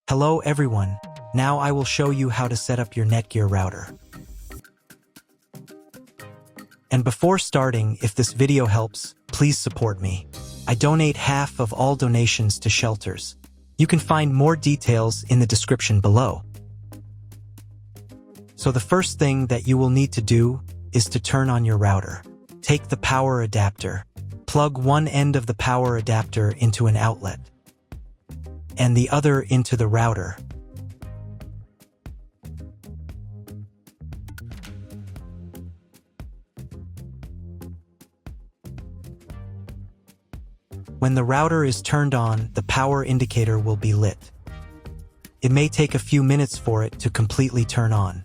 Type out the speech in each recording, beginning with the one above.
Hello everyone, now I will show you how to set up your NETGEAR router. And before starting, if this video helps, please support me. I donate half of all donations to shelters. You can find more details in the description below. So the first thing that you will need to do is to turn on your router. Take the power adapter. Plug one end of the power adapter into an outlet and the other into the router. When the router is turned on, the power indicator will be lit. It may take a few minutes for it to completely turn on.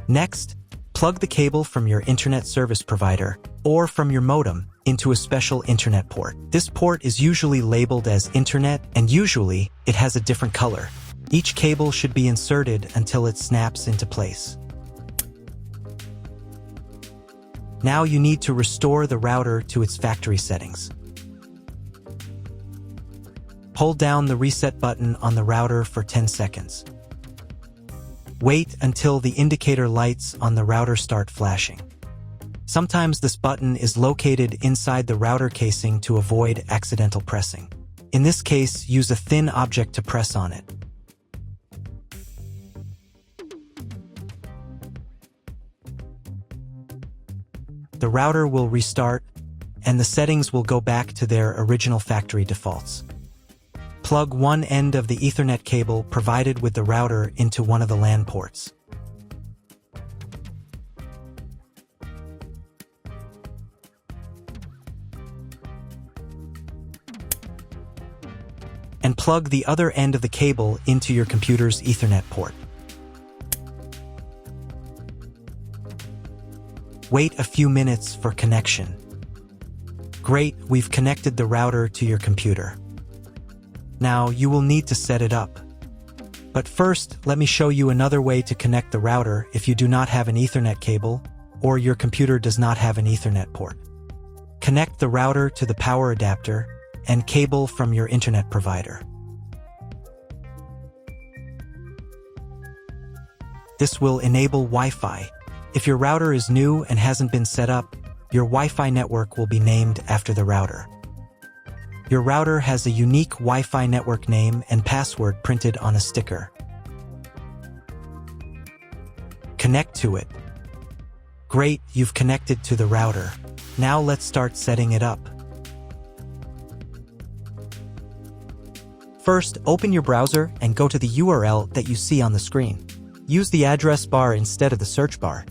Next, plug the cable from your internet service provider or from your modem into a special internet port. This port is usually labeled as internet, and usually it has a different color. Each cable should be inserted until it snaps into place. Now you need to restore the router to its factory settings. Hold down the reset button on the router for 10 seconds. Wait until the indicator lights on the router start flashing. Sometimes this button is located inside the router casing to avoid accidental pressing. In this case, use a thin object to press on it. The router will restart, and the settings will go back to their original factory defaults. Plug one end of the Ethernet cable provided with the router into one of the LAN ports. And plug the other end of the cable into your computer's Ethernet port. Wait a few minutes for connection. Great, we've connected the router to your computer. Now you will need to set it up. But first, let me show you another way to connect the router if you do not have an Ethernet cable or your computer does not have an Ethernet port. Connect the router to the power adapter and cable from your internet provider. This will enable Wi-Fi. If your router is new and hasn't been set up, your Wi-Fi network will be named after the router. Your router has a unique Wi-Fi network name and password printed on a sticker. Connect to it. Great, you've connected to the router. Now let's start setting it up. First, open your browser and go to the URL that you see on the screen. Use the address bar instead of the search bar.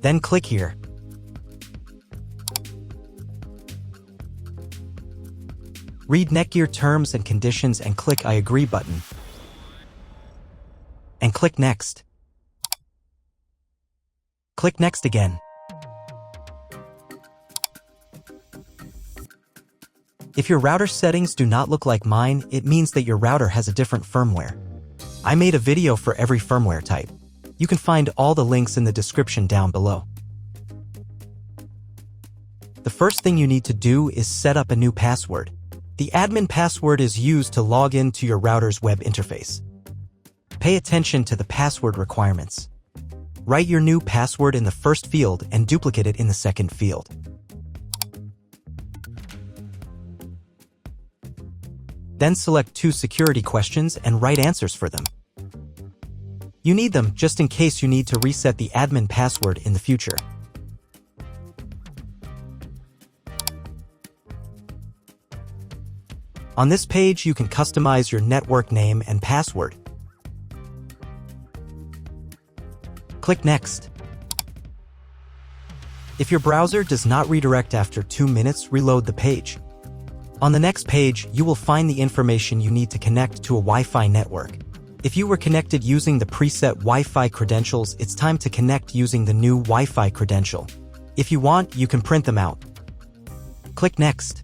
Then click here. Read NETGEAR terms and conditions and click I agree button. And click Next. Click Next again. If your router settings do not look like mine, it means that your router has a different firmware. I made a video for every firmware type. You can find all the links in the description down below. The first thing you need to do is set up a new password. The admin password is used to log into your router's web interface. Pay attention to the password requirements. Write your new password in the first field and duplicate it in the second field. Then select 2 security questions and write answers for them. You need them just in case you need to reset the admin password in the future. On this page, you can customize your network name and password. Click Next. If your browser does not redirect after 2 minutes, reload the page. On the next page, you will find the information you need to connect to a Wi-Fi network. If you were connected using the preset Wi-Fi credentials, it's time to connect using the new Wi-Fi credential. If you want, you can print them out. Click Next.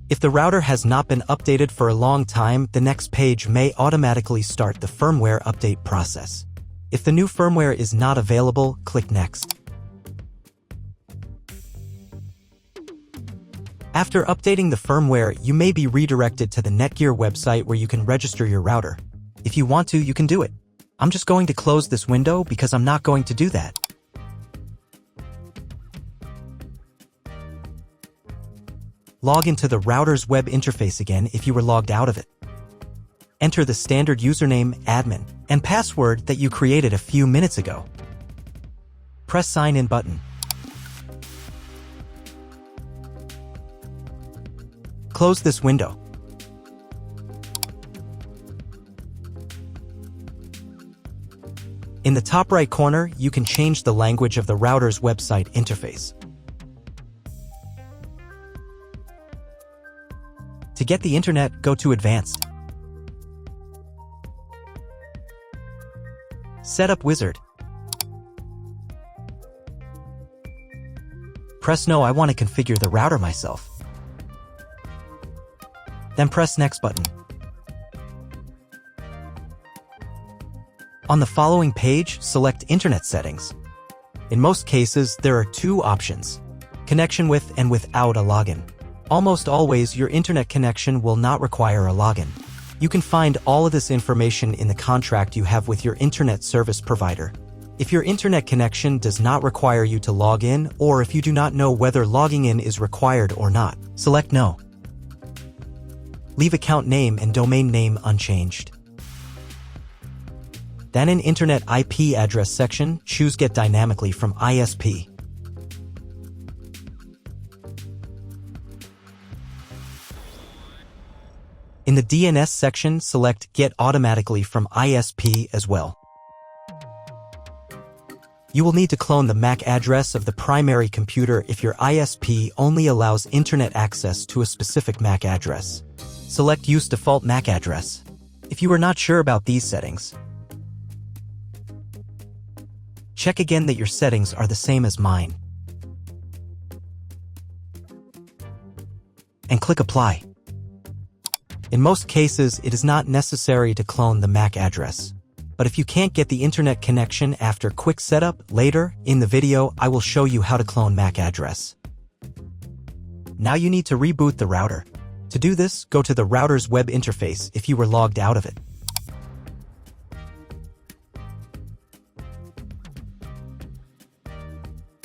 If the router has not been updated for a long time, the next page may automatically start the firmware update process. If the new firmware is not available, click Next. After updating the firmware, you may be redirected to the NETGEAR website where you can register your router. If you want to, you can do it. I'm just going to close this window because I'm not going to do that. Log into the router's web interface again if you were logged out of it. Enter the standard username, admin, and password that you created a few minutes ago. Press Sign In button. Close this window. In the top right corner, you can change the language of the router's website interface. To get the internet, go to Advanced. Setup Wizard. Press No, I want to configure the router myself. Then press Next button. On the following page, select Internet Settings. In most cases, there are two options: connection with and without a login. Almost always, your internet connection will not require a login. You can find all of this information in the contract you have with your internet service provider. If your internet connection does not require you to log in, or if you do not know whether logging in is required or not, select No. Leave account name and domain name unchanged. Then in Internet IP address section, choose Get Dynamically from ISP. In the DNS section, select Get Automatically from ISP as well. You will need to clone the MAC address of the primary computer if your ISP only allows internet access to a specific MAC address. Select Use Default MAC Address. If you are not sure about these settings, check again that your settings are the same as mine. And click Apply. In most cases, it is not necessary to clone the MAC address. But if you can't get the internet connection after quick setup, later in the video, I will show you how to clone MAC address. Now you need to reboot the router. To do this, go to the router's web interface if you were logged out of it.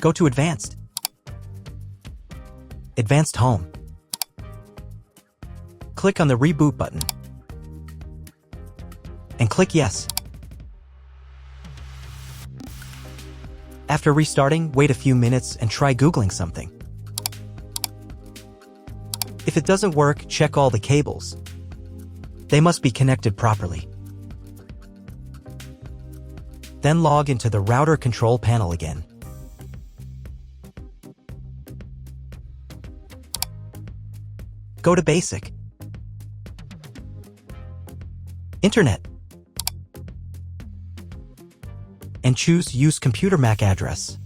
Go to Advanced. Advanced Home. Click on the Reboot button. And click Yes. After restarting, wait a few minutes and try Googling something. If it doesn't work, check all the cables. They must be connected properly. Then log into the router control panel again. Go to Basic. Internet. And choose Use Computer MAC Address.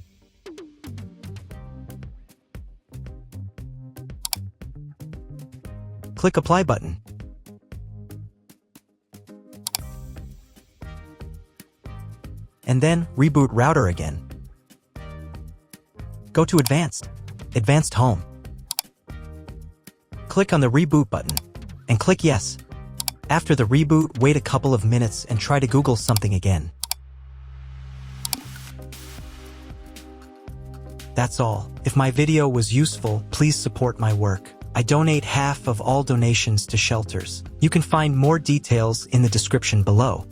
Click Apply button. And then reboot router again. Go to Advanced. Advanced Home. Click on the Reboot button and click Yes. After the reboot, wait a couple of minutes and try to Google something again. That's all. If my video was useful, please support my work. I donate half of all donations to shelters. You can find more details in the description below.